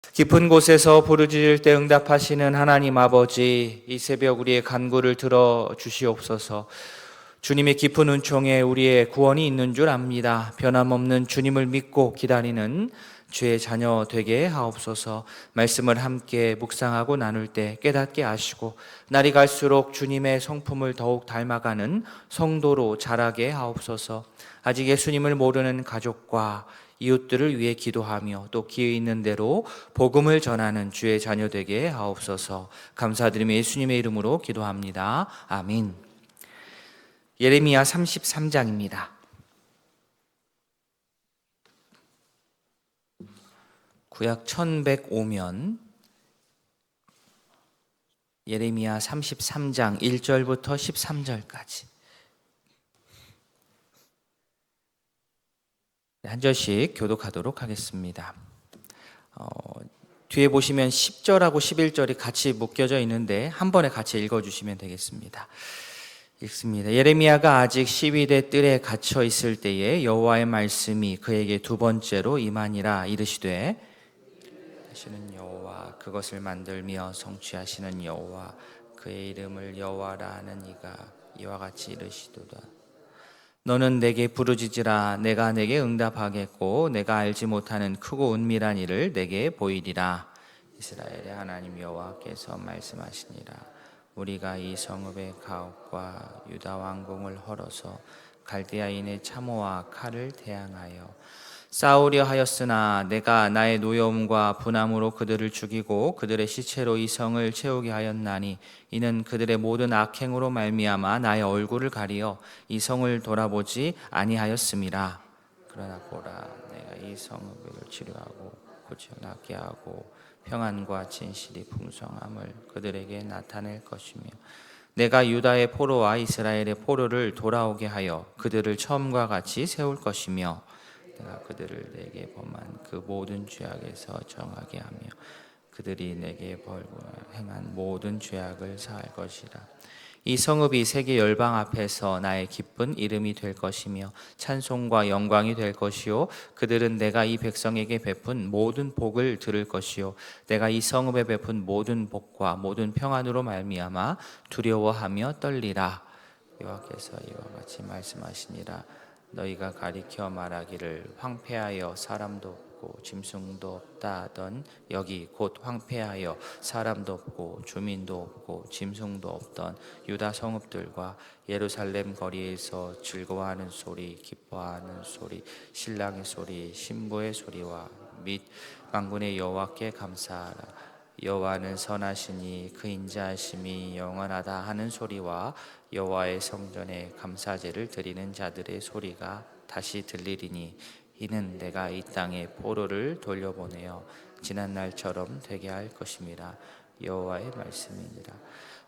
깊은 곳에서 부르짖을 때 응답하시는 하나님 아버지, 이 새벽 우리의 간구를 들어 주시옵소서. 주님의 깊은 은총에 우리의 구원이 있는 줄 압니다. 변함없는 주님을 믿고 기다리는 주의 자녀 되게 하옵소서. 말씀을 함께 묵상하고 나눌 때 깨닫게 하시고 날이 갈수록 주님의 성품을 더욱 닮아가는 성도로 자라게 하옵소서. 아직 예수님을 모르는 가족과 이웃들을 위해 기도하며 또 기회 있는 대로 복음을 전하는 주의 자녀 되게 하옵소서. 감사드리며 예수님의 이름으로 기도합니다. 아멘. 예레미야 33장입니다. 구약 1105면 예레미야 33장 1절부터 13절까지 한 절씩 교독하도록 하겠습니다. 뒤에 보시면 10절하고 11절이 같이 묶여져 있는데 한 번에 같이 읽어주시면 되겠습니다. 읽습니다. 예레미야가 아직 시위대 뜰에 갇혀 있을 때에 여호와의 말씀이 그에게 두 번째로 임하니라. 이르시되 하시는 여호와, 그것을 만들며 성취하시는 여호와, 그의 이름을 여호와라 하는 이가 이와 같이 이르시도다. 너는 내게 부르짖으라. 내가 내게 응답하겠고 내가 알지 못하는 크고 은밀한 일을 내게 보이리라. 이스라엘의 하나님 여호와께서 말씀하시니라. 우리가 이 성읍의 가옥과 유다 왕궁을 헐어서 갈대아인의 참호와 칼을 대항하여 싸우려 하였으나 내가 나의 노여움과 분함으로 그들을 죽이고 그들의 시체로 이 성을 채우게 하였나니 이는 그들의 모든 악행으로 말미암아 나의 얼굴을 가리어 이 성을 돌아보지 아니하였음이라. 그러나 보라, 내가 이 성읍을 치료하고 고쳐 낫게 하고 평안과 진실이 풍성함을 그들에게 나타낼 것이며 내가 유다의 포로와 이스라엘의 포로를 돌아오게 하여 그들을 처음과 같이 세울 것이며 내가 그들을 내게 범한 그 모든 죄악에서 정하게 하며 그들이 내게 벌고 행한 모든 죄악을 사할 것이라. 이 성읍이 세계 열방 앞에서 나의 기쁜 이름이 될 것이며 찬송과 영광이 될 것이요 그들은 내가 이 백성에게 베푼 모든 복을 들을 것이요 내가 이 성읍에 베푼 모든 복과 모든 평안으로 말미암아 두려워하며 떨리라. 여호와께서 이와 같이 말씀하시니라. 너희가 가리켜 말하기를 황폐하여 사람도 없고 짐승도 없다 하던 여기 곧 황폐하여 사람도 없고 주민도 없고 짐승도 없던 유다 성읍들과 예루살렘 거리에서 즐거워하는 소리, 기뻐하는 소리, 신랑의 소리, 신부의 소리와 및 만군의 여호와께 감사하라. 여호와는 선하시니 그 인자하심이 영원하다 하는 소리와 여호와의 성전에 감사제를 드리는 자들의 소리가 다시 들리리니 이는 내가 이 땅에 포로를 돌려보내어 지난 날처럼 되게 할 것임이라. 여호와의 말씀이니라.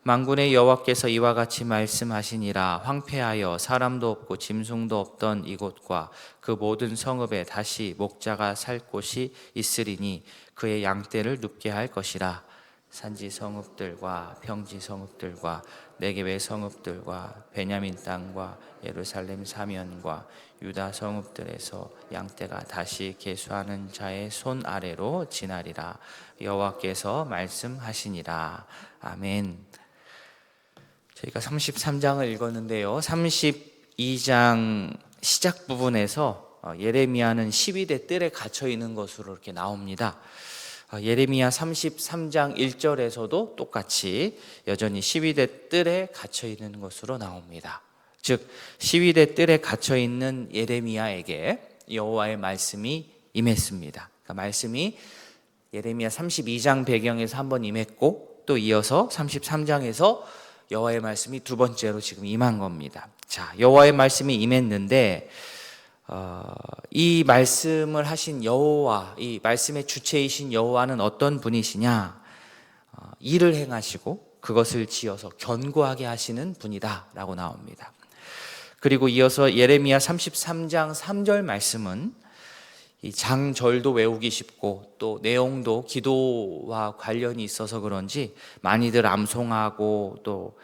만군의 여호와께서 이와 같이 말씀하시니라. 황폐하여 사람도 없고 짐승도 없던 이곳과 그 모든 성읍에 다시 목자가 살 곳이 있으리니 그의 양떼를 눕게 할 것이라. 산지 성읍들과 평지 성읍들과 네겝의 성읍들과 베냐민 땅과 예루살렘 사면과 유다 성읍들에서 양떼가 다시 계수하는 자의 손 아래로 지나리라. 여호와께서 말씀하시니라. 아멘. 저희가 33장을 읽었는데요, 32장 시작 부분에서 예레미야는 시위대 뜰에 갇혀 있는 것으로 이렇게 나옵니다. 예레미야 33장 1절에서도 똑같이 여전히 시위대 뜰에 갇혀 있는 것으로 나옵니다. 즉 시위대 뜰에 갇혀 있는 예레미야에게 여호와의 말씀이 임했습니다. 그러니까 말씀이 예레미야 32장 배경에서 한번 임했고 또 이어서 33장에서 여호와의 말씀이 두 번째로 지금 임한 겁니다. 자, 여호와의 말씀이 임했는데 이 말씀을 하신 여호와, 이 말씀의 주체이신 여호와는 어떤 분이시냐? 일을 행하시고 그것을 지어서 견고하게 하시는 분이다라고 나옵니다. 그리고 이어서 예레미야 33장 3절 말씀은 이 장절도 외우기 쉽고 또 내용도 기도와 관련이 있어서 그런지 많이들 암송하고 또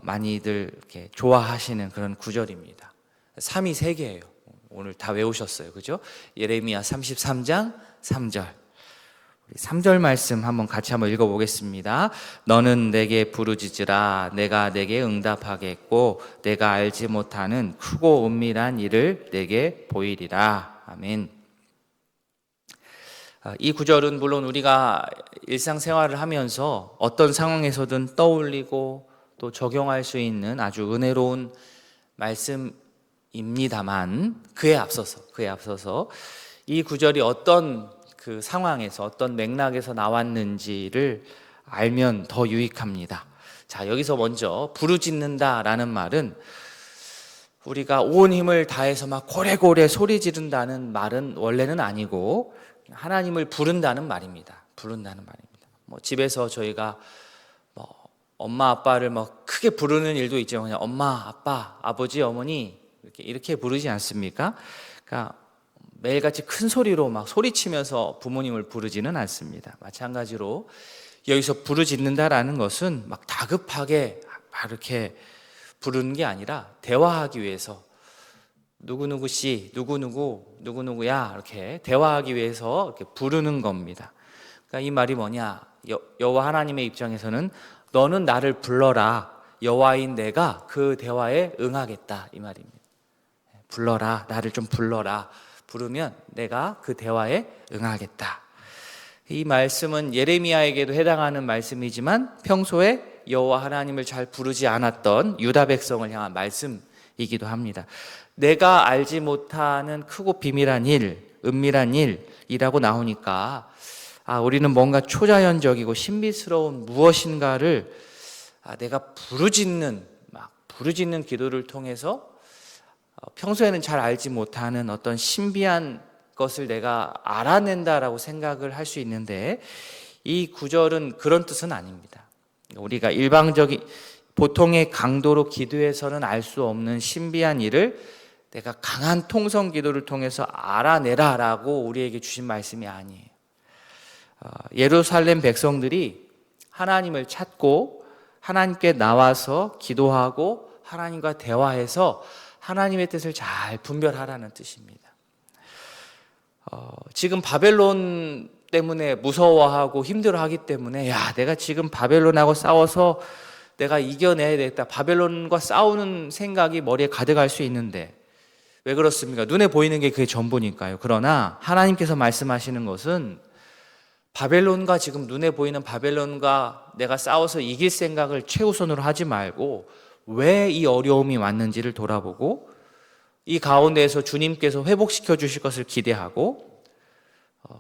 많이들 이렇게 좋아하시는 그런 구절입니다. 3이 3개예요. 오늘 다 외우셨어요, 그죠? 예레미야 33장 3절. 우리 3절 말씀 같이 한번 읽어보겠습니다. 너는 내게 부르짖으라 내가 내게 응답하겠고 내가 알지 못하는 크고 은밀한 일을 내게 보이리라. 아멘. 이 구절은 물론 우리가 일상생활을 하면서 어떤 상황에서든 떠올리고 또 적용할 수 있는 아주 은혜로운 말씀입니다만 그에 앞서서 이 구절이 어떤 그 상황에서 어떤 맥락에서 나왔는지를 알면 더 유익합니다. 자, 여기서 먼저 부르짖는다라는 말은 우리가 온 힘을 다해서 막 고래고래 소리 지른다는 말은 원래는 아니고 하나님을 부른다는 말입니다. 집에서 저희가 엄마 아빠를 크게 부르는 일도 있지만 그냥 엄마, 아빠, 아버지, 어머니 이렇게 부르지 않습니까? 그러니까 매일같이 큰 소리로 막 소리치면서 부모님을 부르지는 않습니다. 마찬가지로 여기서 부르짖는다라는 것은 막 다급하게 막 이렇게 부르는 게 아니라 대화하기 위해서 누구누구 씨, 누구누구야 이렇게 대화하기 위해서 이렇게 부르는 겁니다. 그러니까 이 말이 뭐냐? 여호와 하나님의 입장에서는 너는 나를 불러라. 여호와인 내가 그 대화에 응하겠다 이 말입니다. 불러라, 나를 좀 불러라. 부르면 내가 그 대화에 응하겠다. 이 말씀은 예레미야에게도 해당하는 말씀이지만 평소에 여호와 하나님을 잘 부르지 않았던 유다 백성을 향한 말씀이기도 합니다. 내가 알지 못하는 크고 비밀한 일, 은밀한 일이라고 나오니까 우리는 뭔가 초자연적이고 신비스러운 무엇인가를 내가 부르짖는 기도를 통해서 평소에는 잘 알지 못하는 어떤 신비한 것을 내가 알아낸다라고 생각을 할 수 있는데 이 구절은 그런 뜻은 아닙니다. 우리가 일방적인 보통의 강도로 기도해서는 알 수 없는 신비한 일을 내가 강한 통성 기도를 통해서 알아내라라고 우리에게 주신 말씀이 아니에요. 예루살렘 백성들이 하나님을 찾고 하나님께 나와서 기도하고 하나님과 대화해서 하나님의 뜻을 잘 분별하라는 뜻입니다. 지금 바벨론 때문에 무서워하고 힘들어하기 때문에 내가 지금 바벨론하고 싸워서 내가 이겨내야 되겠다. 바벨론과 싸우는 생각이 머리에 가득할 수 있는데 왜 그렇습니까? 눈에 보이는 게 그게 전부니까요. 그러나 하나님께서 말씀하시는 것은 바벨론과 지금 눈에 보이는 바벨론과 내가 싸워서 이길 생각을 최우선으로 하지 말고 왜 이 어려움이 왔는지를 돌아보고 이 가운데에서 주님께서 회복시켜 주실 것을 기대하고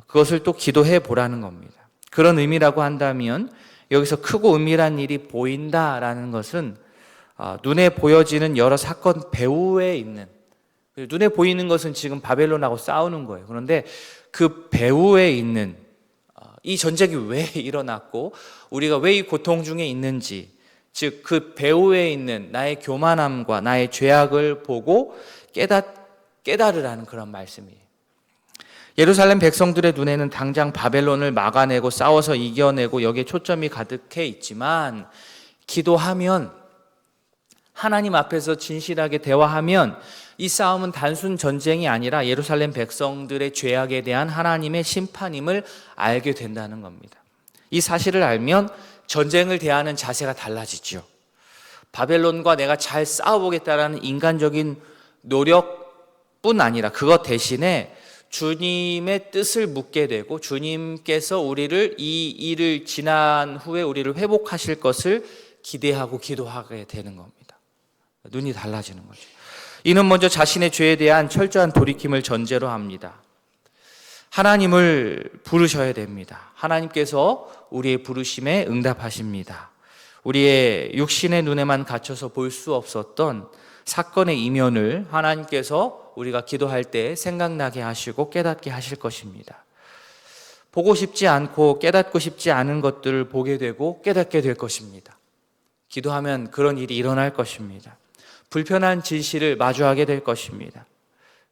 그것을 또 기도해 보라는 겁니다. 그런 의미라고 한다면 여기서 크고 은밀한 일이 보인다라는 것은 눈에 보여지는 여러 사건 배후에 있는 눈에 보이는 것은 지금 바벨론하고 싸우는 거예요. 그런데 그 배후에 있는 이 전쟁이 왜 일어났고 우리가 왜 이 고통 중에 있는지 즉 그 배후에 있는 나의 교만함과 나의 죄악을 보고 깨달으라는 그런 말씀이에요. 예루살렘 백성들의 눈에는 당장 바벨론을 막아내고 싸워서 이겨내고 여기에 초점이 가득해 있지만 기도하면 하나님 앞에서 진실하게 대화하면 이 싸움은 단순 전쟁이 아니라 예루살렘 백성들의 죄악에 대한 하나님의 심판임을 알게 된다는 겁니다. 이 사실을 알면 전쟁을 대하는 자세가 달라지죠. 바벨론과 내가 잘 싸워보겠다라는 인간적인 노력뿐 아니라 그것 대신에 주님의 뜻을 묻게 되고 주님께서 우리를 이 일을 지난 후에 우리를 회복하실 것을 기대하고 기도하게 되는 겁니다. 눈이 달라지는 거죠. 이는 먼저 자신의 죄에 대한 철저한 돌이킴을 전제로 합니다. 하나님을 부르셔야 됩니다. 하나님께서 우리의 부르심에 응답하십니다. 우리의 육신의 눈에만 갇혀서 볼 수 없었던 사건의 이면을 하나님께서 우리가 기도할 때 생각나게 하시고 깨닫게 하실 것입니다. 보고 싶지 않고 깨닫고 싶지 않은 것들을 보게 되고 깨닫게 될 것입니다. 기도하면 그런 일이 일어날 것입니다. 불편한 진실을 마주하게 될 것입니다.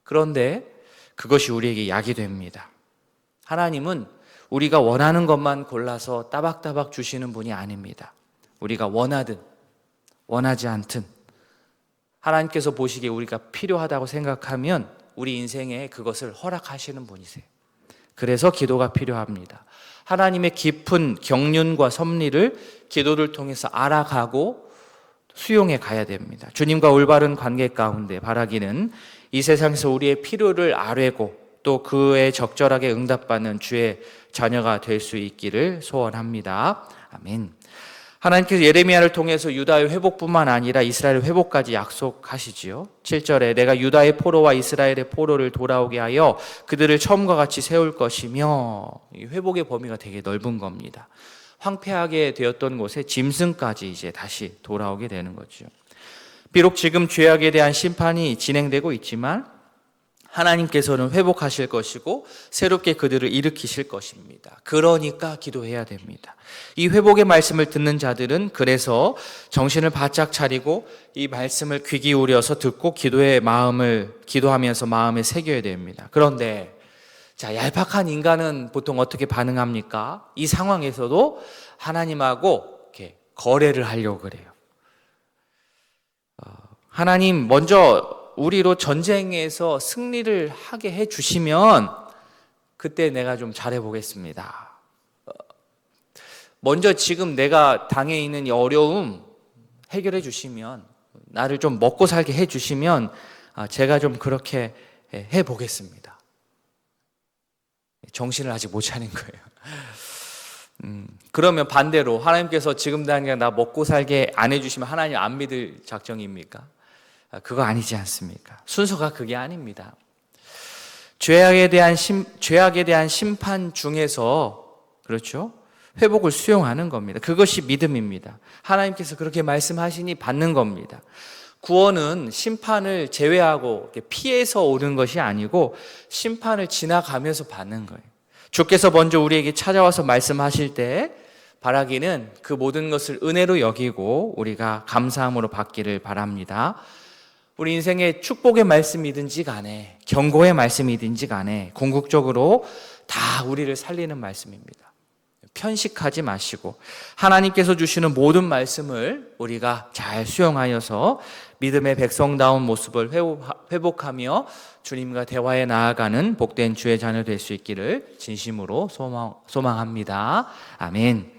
그런데 그것이 우리에게 약이 됩니다. 하나님은 우리가 원하는 것만 골라서 따박따박 주시는 분이 아닙니다. 우리가 원하든 원하지 않든 하나님께서 보시기에 우리가 필요하다고 생각하면 우리 인생에 그것을 허락하시는 분이세요. 그래서 기도가 필요합니다. 하나님의 깊은 경륜과 섭리를 기도를 통해서 알아가고 수용해 가야 됩니다. 주님과 올바른 관계 가운데 바라기는 이 세상에서 우리의 필요를 아뢰고 또 그에 적절하게 응답받는 주의 자녀가 될 수 있기를 소원합니다. 아멘. 하나님께서 예레미야를 통해서 유다의 회복뿐만 아니라 이스라엘의 회복까지 약속하시지요. 7절에 내가 유다의 포로와 이스라엘의 포로를 돌아오게 하여 그들을 처음과 같이 세울 것이며, 이 회복의 범위가 되게 넓은 겁니다. 황폐하게 되었던 곳에 짐승까지 이제 다시 돌아오게 되는 거죠. 비록 지금 죄악에 대한 심판이 진행되고 있지만 하나님께서는 회복하실 것이고 새롭게 그들을 일으키실 것입니다. 그러니까 기도해야 됩니다. 이 회복의 말씀을 듣는 자들은 그래서 정신을 바짝 차리고 이 말씀을 귀 기울여서 듣고 기도하면서 마음에 새겨야 됩니다. 그런데 자, 얄팍한 인간은 보통 어떻게 반응합니까? 이 상황에서도 하나님하고 이렇게 거래를 하려고 그래요. 하나님 먼저 우리로 전쟁에서 승리를 하게 해주시면 그때 내가 좀 잘해보겠습니다. 먼저 지금 내가 당해 있는 이 어려움 해결해 주시면, 나를 좀 먹고 살게 해주시면 제가 좀 그렇게 해보겠습니다. 정신을 아직 못 차린 거예요. 그러면 반대로 하나님께서 지금 당장 나 먹고 살게 안 해주시면 하나님 안 믿을 작정입니까? 그거 아니지 않습니까? 순서가 그게 아닙니다. 죄악에 대한 심판 중에서, 그렇죠? 회복을 수용하는 겁니다. 그것이 믿음입니다. 하나님께서 그렇게 말씀하시니 받는 겁니다. 구원은 심판을 제외하고 피해서 오는 것이 아니고 심판을 지나가면서 받는 거예요. 주께서 먼저 우리에게 찾아와서 말씀하실 때 바라기는 그 모든 것을 은혜로 여기고 우리가 감사함으로 받기를 바랍니다. 우리 인생의 축복의 말씀이든지 간에 경고의 말씀이든지 간에 궁극적으로 다 우리를 살리는 말씀입니다. 편식하지 마시고 하나님께서 주시는 모든 말씀을 우리가 잘 수용하여서 믿음의 백성다운 모습을 회복하며 주님과 대화에 나아가는 복된 주의 자녀 될 수 있기를 진심으로 소망합니다. 아멘.